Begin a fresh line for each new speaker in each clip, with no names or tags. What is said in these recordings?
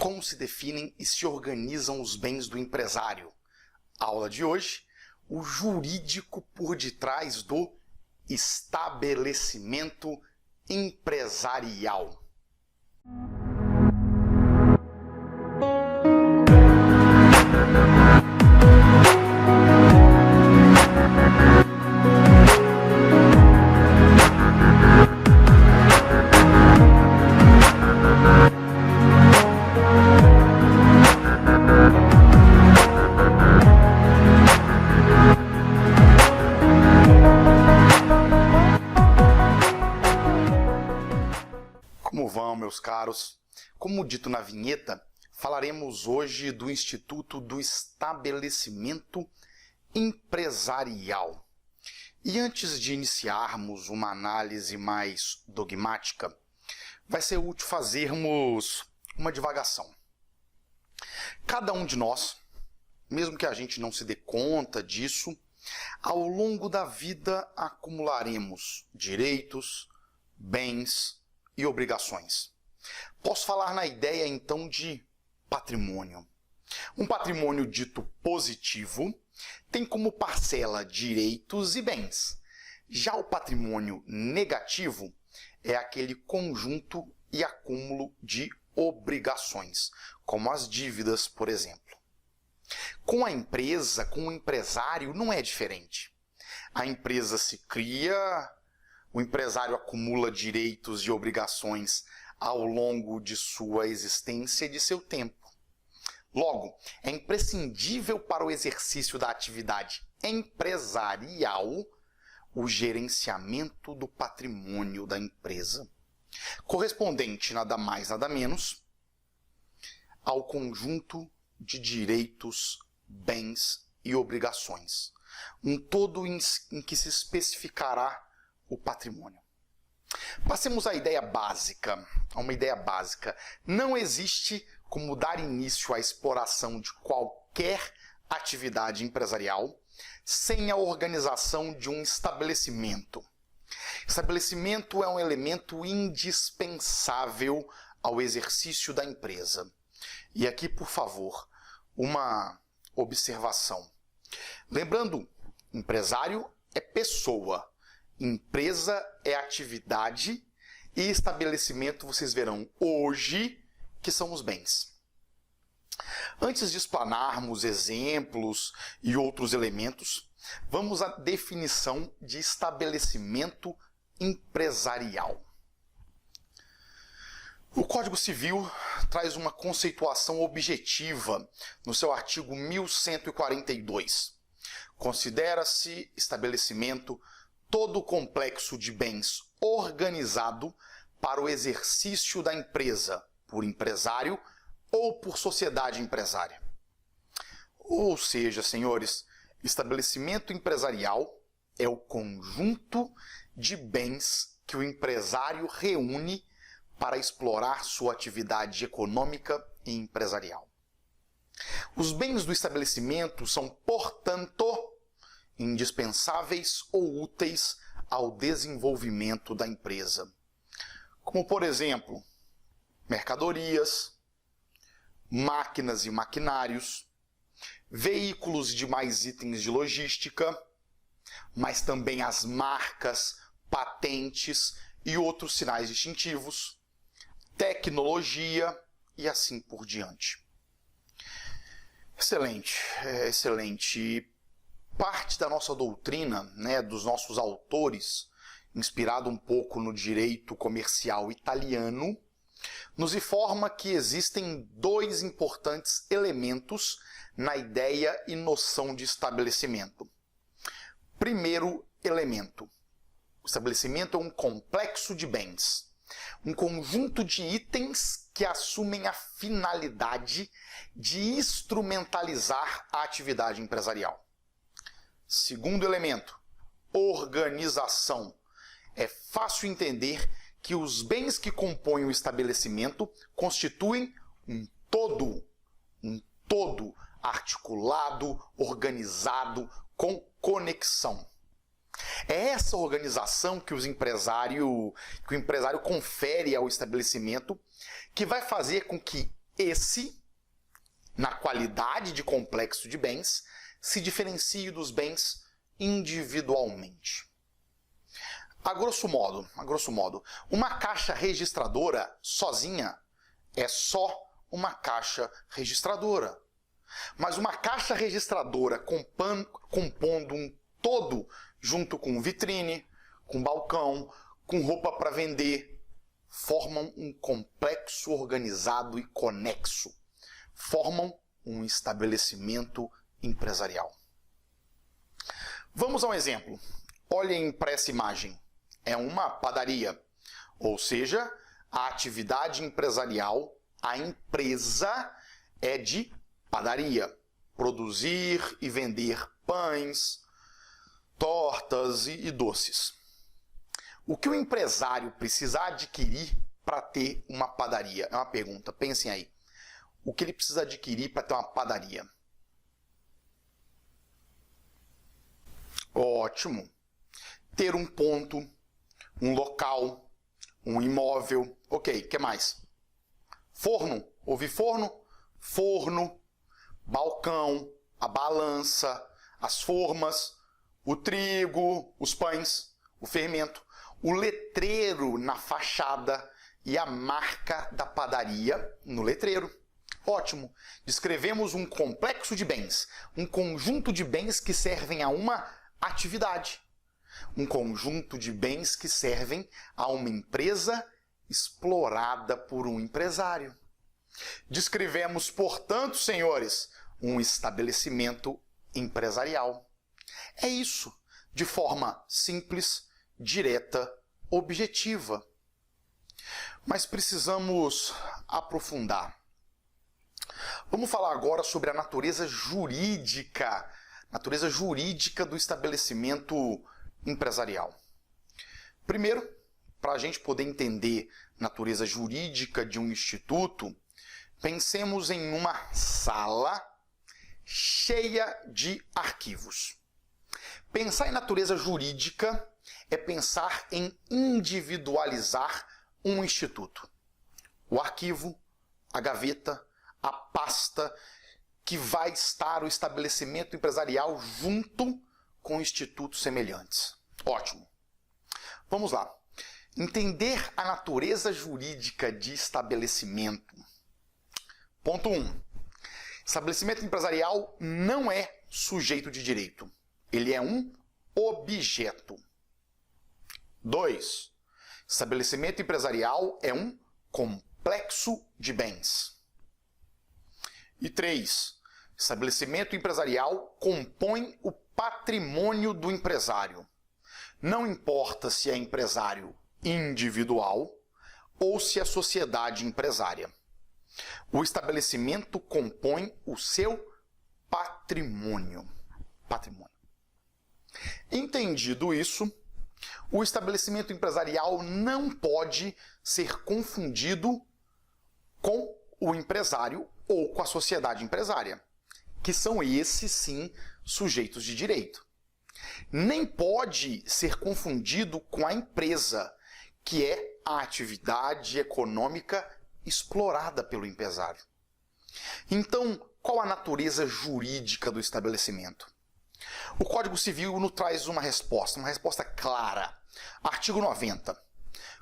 Como se definem e se organizam os bens do empresário? Aula de hoje, o jurídico por detrás do estabelecimento empresarial. Como vão, meus caros? Como dito na vinheta, falaremos hoje do Instituto do Estabelecimento Empresarial. E antes de iniciarmos uma análise mais dogmática, vai ser útil fazermos uma divagação. Cada um de nós, mesmo que a gente não se dê conta disso, ao longo da vida acumularemos direitos, bens e obrigações. Posso falar na ideia, então, de patrimônio. Um patrimônio dito positivo tem como parcela direitos e bens. Já o patrimônio negativo é aquele conjunto e acúmulo de obrigações, como as dívidas, por exemplo. Com a empresa, com o empresário, não é diferente. A empresa se cria, o empresário acumula direitos e obrigações ao longo de sua existência e de seu tempo. Logo, é imprescindível para o exercício da atividade empresarial o gerenciamento do patrimônio da empresa, correspondente nada mais nada menos ao conjunto de direitos, bens e obrigações, um todo em que se especificará o patrimônio. Passemos à ideia básica, Não existe como dar início à exploração de qualquer atividade empresarial sem a organização de um estabelecimento. Estabelecimento é um elemento indispensável ao exercício da empresa. E aqui, por favor, uma observação. Lembrando, empresário é pessoa, empresa é atividade e estabelecimento, vocês verão hoje, que são os bens. Antes de explanarmos exemplos e outros elementos, vamos à definição de estabelecimento empresarial. O Código Civil traz uma conceituação objetiva no seu artigo 1142. Considera-se estabelecimento todo o complexo de bens organizado para o exercício da empresa por empresário ou por sociedade empresária. Ou seja, senhores, estabelecimento empresarial é o conjunto de bens que o empresário reúne para explorar sua atividade econômica e empresarial. Os bens do estabelecimento são, portanto, indispensáveis ou úteis ao desenvolvimento da empresa, como, por exemplo, mercadorias, máquinas e maquinários, veículos e demais itens de logística, mas também as marcas, patentes e outros sinais distintivos, tecnologia e assim por diante. Excelente, excelente. Parte da nossa doutrina, dos nossos autores, inspirado um pouco no direito comercial italiano, nos informa que existem dois importantes elementos na ideia e noção de estabelecimento. Primeiro elemento: o estabelecimento é um complexo de bens, um conjunto de itens que assumem a finalidade de instrumentalizar a atividade empresarial. Segundo elemento: organização. É fácil entender que os bens que compõem o estabelecimento constituem um todo articulado, organizado, com conexão. É essa organização que o empresário confere ao estabelecimento que vai fazer com que esse, na qualidade de complexo de bens, se diferencie dos bens individualmente. A grosso modo, uma caixa registradora sozinha é só uma caixa registradora. Mas uma caixa registradora compondo um todo, junto com vitrine, com balcão, com roupa para vender, formam um complexo organizado e conexo. Formam um estabelecimento empresarial. Vamos a um exemplo. Olhem para essa imagem. É uma padaria, ou seja, a atividade empresarial, a empresa é de padaria. Produzir e vender pães, tortas e doces. O que o empresário precisa adquirir para ter uma padaria? É uma pergunta, pensem aí. O que ele precisa adquirir para ter uma padaria? Ótimo. Ter um ponto, um local, um imóvel. Ok, o que mais? Forno. Ouvi forno? Forno, balcão, a balança, as formas, o trigo, os pães, o fermento, o letreiro na fachada e a marca da padaria no letreiro. Ótimo. Descrevemos um complexo de bens, um conjunto de bens que servem a uma atividade. Um conjunto de bens que servem a uma empresa explorada por um empresário. Descrevemos, portanto, senhores, um estabelecimento empresarial. É isso, de forma simples, direta, objetiva. Mas precisamos aprofundar. Vamos falar agora sobre a natureza jurídica do estabelecimento empresarial. Primeiro, para a gente poder entender a natureza jurídica de um instituto, pensemos em uma sala cheia de arquivos. Pensar em natureza jurídica é pensar em individualizar um instituto. O arquivo, a gaveta, a pasta que vai estar o estabelecimento empresarial junto com institutos semelhantes. Ótimo. Vamos lá. Entender a natureza jurídica de estabelecimento. Ponto 1. Estabelecimento empresarial não é sujeito de direito. Ele é um objeto. 2. Estabelecimento empresarial é um complexo de bens. E 3. Estabelecimento empresarial compõe o patrimônio do empresário. Não importa se é empresário individual ou se é sociedade empresária. O estabelecimento compõe o seu patrimônio. Entendido isso, o estabelecimento empresarial não pode ser confundido com o empresário ou com a sociedade empresária, que são esses sim sujeitos de direito. Nem pode ser confundido com a empresa, que é a atividade econômica explorada pelo empresário. Então, qual a natureza jurídica do estabelecimento? O Código Civil nos traz uma resposta clara. Artigo 90.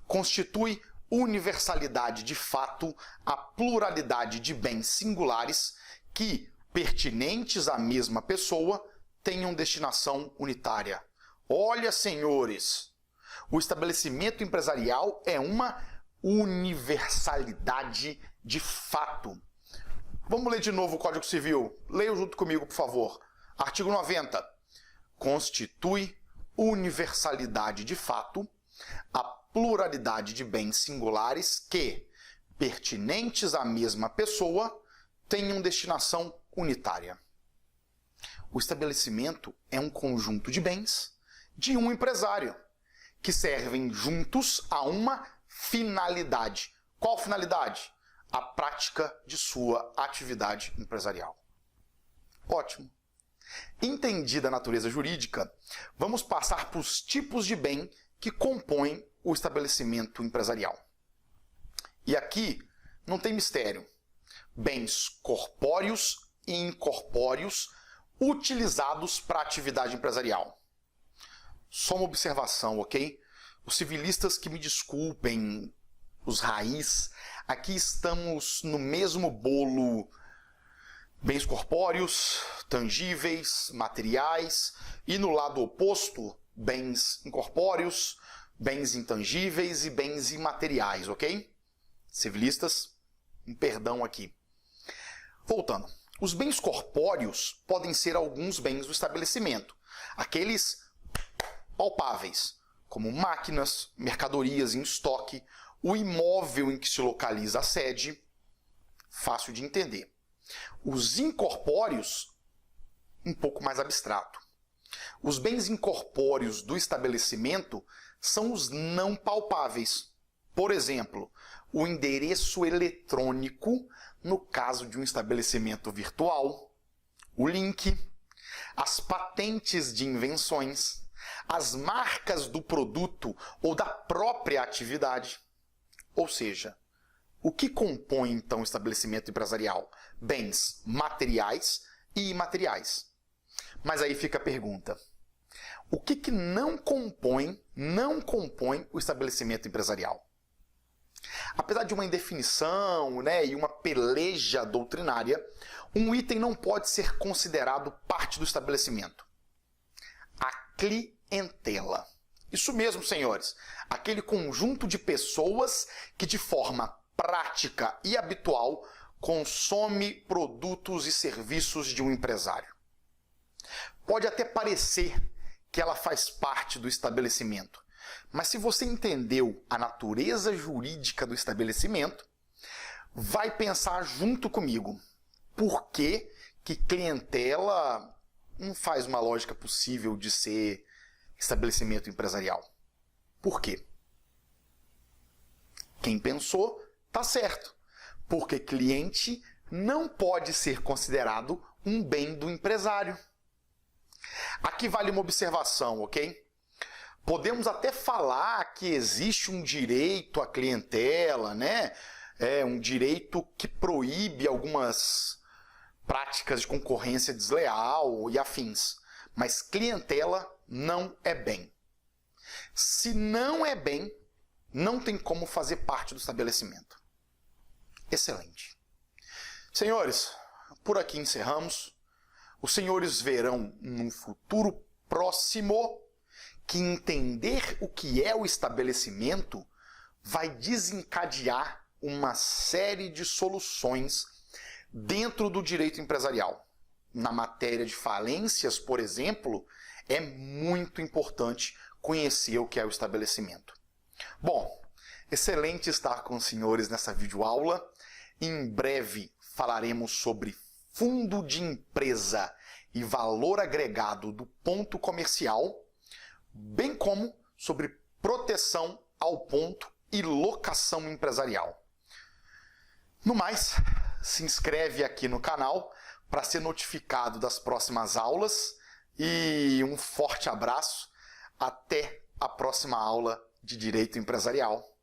Constitui universalidade de fato a pluralidade de bens singulares que, pertinentes à mesma pessoa, tenham destinação unitária. Olha, senhores, o estabelecimento empresarial é uma universalidade de fato. Vamos ler de novo o Código Civil. Leiam junto comigo, por favor. Artigo 90. Constitui universalidade de fato a pluralidade de bens singulares que, pertinentes à mesma pessoa, tenham destinação unitária. O estabelecimento é um conjunto de bens de um empresário que servem juntos a uma finalidade. Qual finalidade? A prática de sua atividade empresarial. Ótimo. Entendida a natureza jurídica, vamos passar para os tipos de bem que compõem o estabelecimento empresarial. E aqui não tem mistério. bens corpóreos e incorpóreos utilizados para atividade empresarial. Só uma observação, ok? Os civilistas que me desculpem, os raiz, aqui estamos no mesmo bolo bens corpóreos, tangíveis, materiais, e no lado oposto, bens incorpóreos, bens intangíveis e bens imateriais, ok? Civilistas, um perdão aqui. Voltando, os bens corpóreos podem ser alguns bens do estabelecimento, aqueles palpáveis, como máquinas, mercadorias em estoque, o imóvel em que se localiza a sede, fácil de entender. Os incorpóreos, um pouco mais abstrato. Os bens incorpóreos do estabelecimento são os não palpáveis. Por exemplo, o endereço eletrônico, no caso de um estabelecimento virtual, o link, as patentes de invenções, as marcas do produto ou da própria atividade. Ou seja, o que compõe então o estabelecimento empresarial? Bens materiais e imateriais. Mas aí fica a pergunta: o que não compõe o estabelecimento empresarial? Apesar de uma indefinição, e uma peleja doutrinária, um item não pode ser considerado parte do estabelecimento. A clientela. Isso mesmo, senhores. Aquele conjunto de pessoas que de forma prática e habitual consome produtos e serviços de um empresário. Pode até parecer que ela faz parte do estabelecimento, mas se você entendeu a natureza jurídica do estabelecimento, vai pensar junto comigo por que clientela não faz uma lógica possível de ser estabelecimento empresarial. Por quê? Quem pensou, tá certo. Porque cliente não pode ser considerado um bem do empresário. Aqui vale uma observação, ok? Podemos até falar que existe um direito à clientela, um direito que proíbe algumas práticas de concorrência desleal e afins. Mas clientela não é bem. Se não é bem, não tem como fazer parte do estabelecimento. Excelente. Senhores, por aqui encerramos. Os senhores verão no futuro próximo que entender o que é o estabelecimento vai desencadear uma série de soluções dentro do direito empresarial. Na matéria de falências, por exemplo, é muito importante conhecer o que é o estabelecimento. Bom, excelente estar com os senhores nessa videoaula. Em breve falaremos sobre fundo de empresa e valor agregado do ponto comercial, bem como sobre proteção ao ponto e locação empresarial. No mais, se inscreve aqui no canal para ser notificado das próximas aulas e um forte abraço. Até a próxima aula de Direito Empresarial.